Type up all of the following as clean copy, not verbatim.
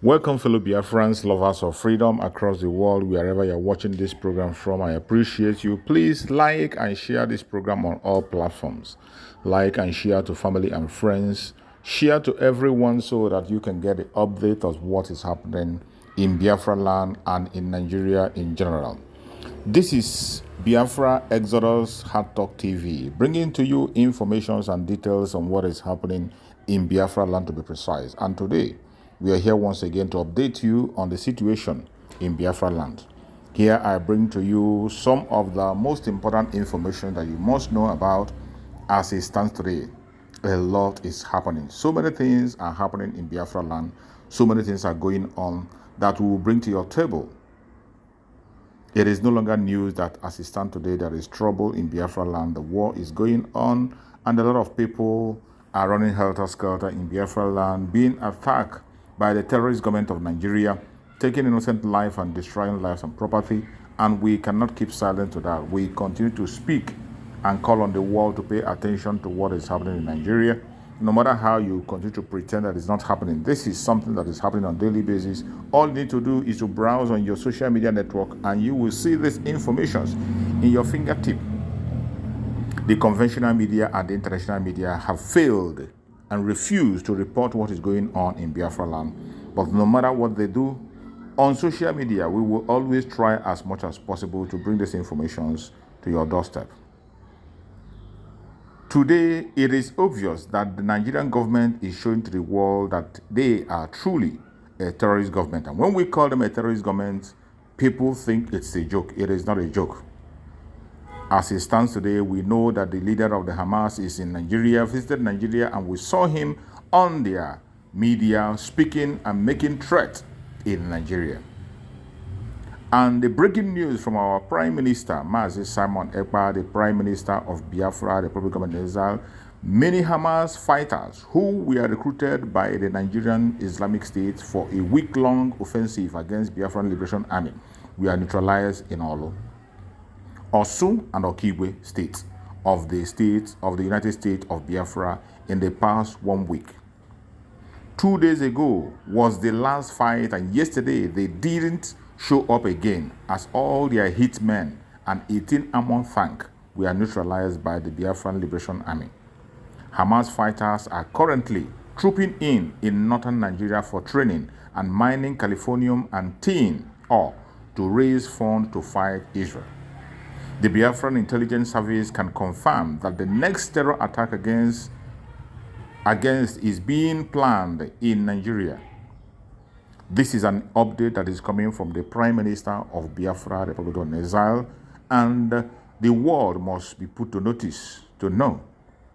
Welcome, fellow Biafrans, lovers of freedom across the world, wherever you're watching this program from. I appreciate you. Please like and share this program on all platforms. Like and share to family and friends. Share to everyone so that you can get the update of what is happening in Biafra land and in Nigeria in general. This is Biafra Exodus Hard Talk TV, bringing to you information and details on what is happening in Biafra land, to be precise. And today, we are here once again to update you on the situation in Biafra land. Here I bring to you some of the most important information that you must know about as it stands today. A lot is happening. So many things are happening in Biafra land. So many things are going on that we will bring to your table. It is no longer news that as it stands today, there is trouble in Biafra land. The war is going on, and a lot of people are running helter-skelter in Biafra land, being attacked by the terrorist government of Nigeria, taking innocent life and destroying lives and property, and we cannot keep silent to that. We continue to speak and call on the world to pay attention to what is happening in Nigeria. No matter how you continue to pretend that it's not happening, this is something that is happening on a daily basis. All you need to do is to browse on your social media network and you will see these informations in your fingertip. The conventional media and the international media have failed and refused to report what is going on in Biafra land. But no matter what they do, on social media, we will always try as much as possible to bring these informations to your doorstep. Today, it is obvious that the Nigerian government is showing to the world that they are truly a terrorist government. And when we call them a terrorist government, people think it's a joke. It is not a joke. As it stands today, we know that the leader of the Hamas is in Nigeria, visited Nigeria, and we saw him on their media speaking and making threats in Nigeria. And the breaking news from our Prime Minister, Mazi Simon Ekpa, the Prime Minister of Biafra, the Republic of Israel, many Hamas fighters who were recruited by the Nigerian Islamic State for a week-long offensive against Biafran Liberation Army were neutralized in Olo, Osun and Okigwe states of the United States of Biafra in the past 1 week. 2 days ago was the last fight, and yesterday they didn't show up again as all their hitmen and 18 armored tanks were neutralized by the Biafran Liberation Army. Hamas fighters are currently trooping in northern Nigeria for training and mining californium and tin ore to raise funds to fight Israel. The Biafran Intelligence Service can confirm that the next terror attack against is being planned in Nigeria. This is an update that is coming from the Prime Minister of Biafra, Republic of Israel, and the world must be put to notice to know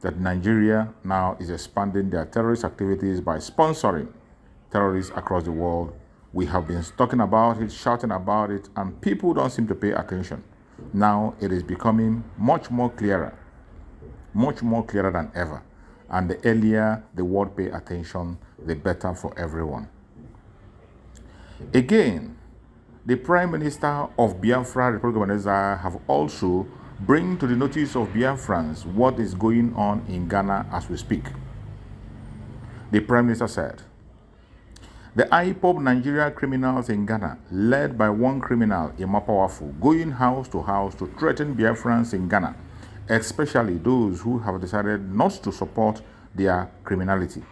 that Nigeria now is expanding their terrorist activities by sponsoring terrorists across the world. We have been talking about it, shouting about it, and people don't seem to pay attention. Now it is becoming much more clearer than ever. And the earlier the world pay attention, the better for everyone. Again, the Prime Minister of Biafra, Republic of Israel, have also bring to the notice of Biafrans what is going on in Ghana as we speak. The Prime Minister said, the IPOB Nigeria criminals in Ghana, led by one criminal, Powerful, going house to house to threaten Biafrans in Ghana, especially those who have decided not to support their criminality.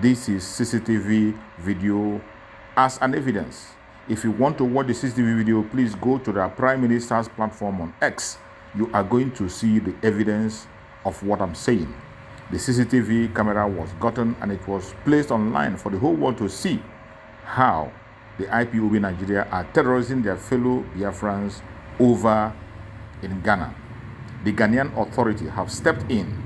This is CCTV video as an evidence. If you want to watch the CCTV video, please go to the Prime Minister's platform on X. You are going to see the evidence of what I'm saying. The CCTV camera was gotten and it was placed online for the whole world to see how the IPOB Nigeria are terrorizing their fellow Biafrans over in Ghana. The Ghanaian authority have stepped in.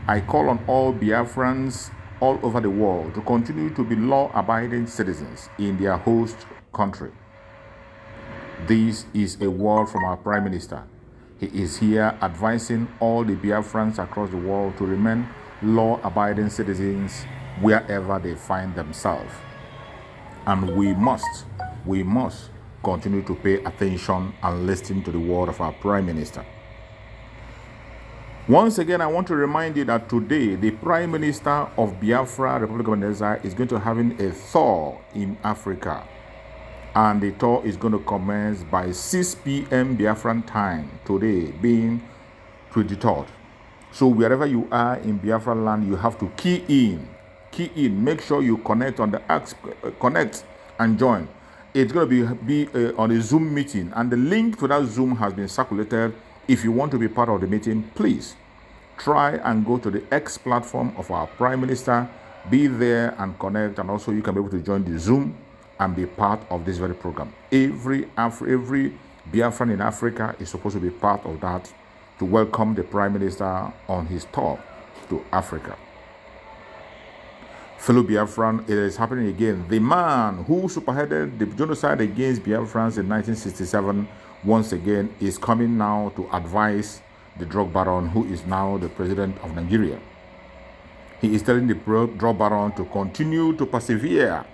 I call on all Biafrans all over the world to continue to be law-abiding citizens in their host country. This is a word from our Prime Minister. He is here advising all the Biafrans across the world to remain law-abiding citizens wherever they find themselves. And we must continue to pay attention and listen to the word of our Prime Minister. Once again, I want to remind you that today, the Prime Minister of Biafra, Republic of Venezuela, is going to having a tour in Africa. And the tour is going to commence by 6 p.m. Biafran time today, being 23rd. So wherever you are in Biafra land, you have to key in. Make sure you connect on the connect and join. It's going to be on a Zoom meeting, and the link to that Zoom has been circulated. If you want to be part of the meeting, please try and go to the X platform of our Prime Minister. Be there and connect, and also you can be able to join the Zoom and be part of this very program. Every Biafran in Africa is supposed to be part of that to welcome the Prime Minister on his tour to Africa. Fellow Biafran, it is happening again. The man who spearheaded the genocide against Biafrans in 1967 once again is coming now to advise the drug baron, who is now the president of Nigeria. He is telling the drug baron to continue to persevere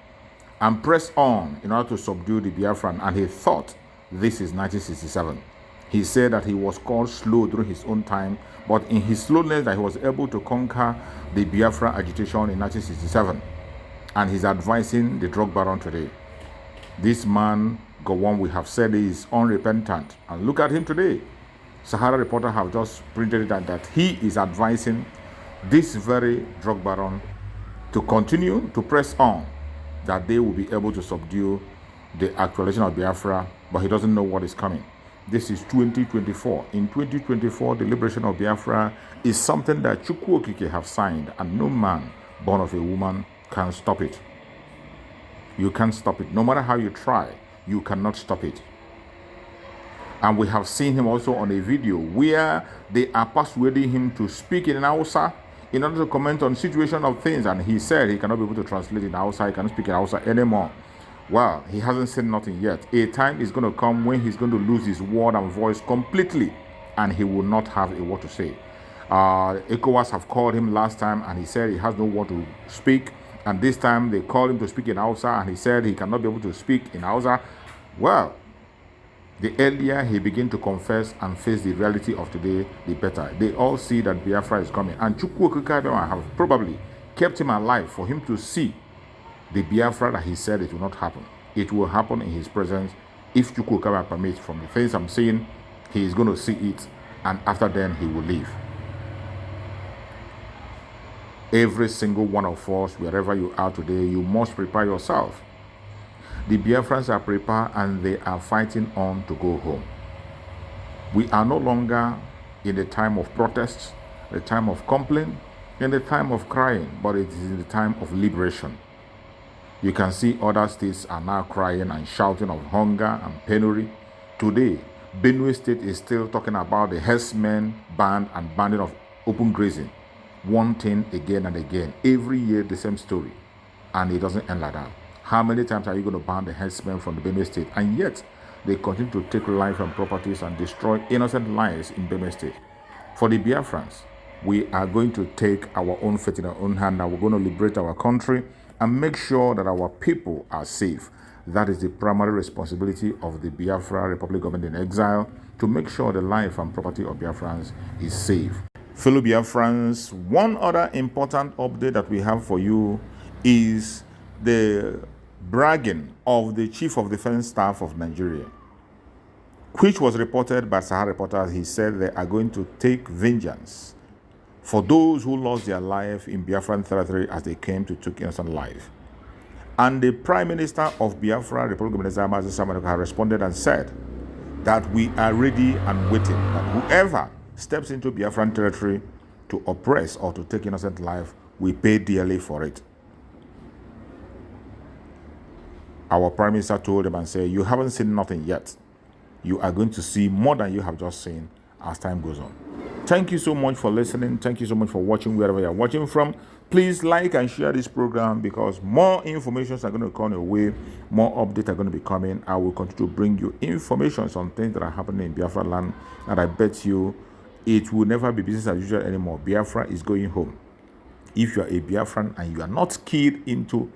and press on in order to subdue the Biafran, and he thought this is 1967. He said that he was called slow during his own time, but in his slowness that he was able to conquer the Biafra agitation in 1967. And he's advising the drug baron today. This man, Gowon, we have said, is unrepentant. And look at him today. Sahara Reporter have just printed it that he is advising this very drug baron to continue to press on, that they will be able to subdue the actualization of Biafra, but he doesn't know what is coming. This is 2024. In 2024, the liberation of Biafra is something that Chukwu Okike have signed, and no man born of a woman can stop it. You can't stop it. No matter how you try, you cannot stop it. And we have seen him also on a video where they are persuading him to speak in Hausa in order to comment on situation of things, and he said he cannot be able to translate in Hausa, he cannot speak in Hausa anymore. Well, he hasn't said nothing yet. A time is going to come when he's going to lose his word and voice completely, and he will not have a word to say. ECOWAS have called him last time, and he said he has no word to speak. And this time they called him to speak in Hausa, and he said he cannot be able to speak in Hausa. Well, the earlier he begin to confess and face the reality of today, the better. They all see that Biafra is coming, and Chukwu Okike have probably kept him alive for him to see the Biafra that he said it will not happen. It will happen in his presence if Chukwu Okike permits. From the things I'm saying, he is going to see it, and after then he will leave. Every single one of us, wherever you are today, you must prepare yourself. The Biafrans are prepared and they are fighting on to go home. We are no longer in the time of protests, the time of complaint, in the time of crying, but it is in the time of liberation. You can see other states are now crying and shouting of hunger and penury. Today, Benue State is still talking about the herdsmen ban and banning of open grazing. One thing again and again. Every year the same story. And it doesn't end like that. How many times are you going to ban the herdsmen from the Benue State? And yet, they continue to take life and properties and destroy innocent lives in Benue State. For the Biafrans, we are going to take our own fate in our own hand, and we're going to liberate our country and make sure that our people are safe. That is the primary responsibility of the Biafra Republic government in exile, to make sure the life and property of Biafrans is safe. Fellow Biafrans, one other important update that we have for you is the bragging of the Chief of Defense Staff of Nigeria, which was reported by Sahara Reporters. He said they are going to take vengeance for those who lost their life in Biafran territory as they came to take innocent life. And the Prime Minister of Biafra, Republic of Venezuela, has responded and said that we are ready and waiting, that whoever steps into Biafran territory to oppress or to take innocent life, we pay dearly for it. Our Prime Minister told them and said, you haven't seen nothing yet. You are going to see more than you have just seen as time goes on. Thank you so much for listening. Thank you so much for watching wherever you're watching from. Please like and share this program, because more information are going to come your way. More updates are going to be coming. I will continue to bring you information on things that are happening in Biafra land. And I bet you it will never be business as usual anymore. Biafra is going home. If you are a Biafran and you are not keyed into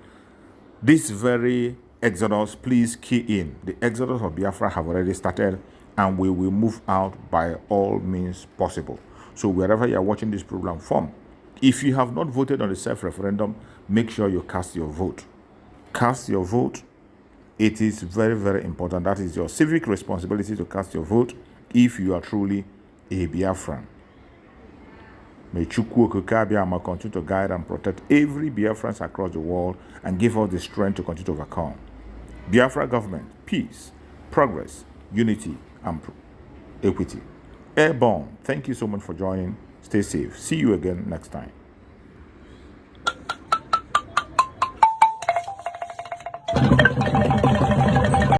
this very exodus, please key in. The exodus of Biafra have already started, and we will move out by all means possible. So wherever you are watching this program from, if you have not voted on the self-referendum, make sure you cast your vote. Cast your vote. It is very, very important. That is your civic responsibility to cast your vote if you are truly a Biafran. May Chukwu Okike continue to guide and protect every Biafrans across the world and give us the strength to continue to overcome. Biafra government, peace, progress, unity, and equity. Airborne, thank you so much for joining. Stay safe. See you again next time.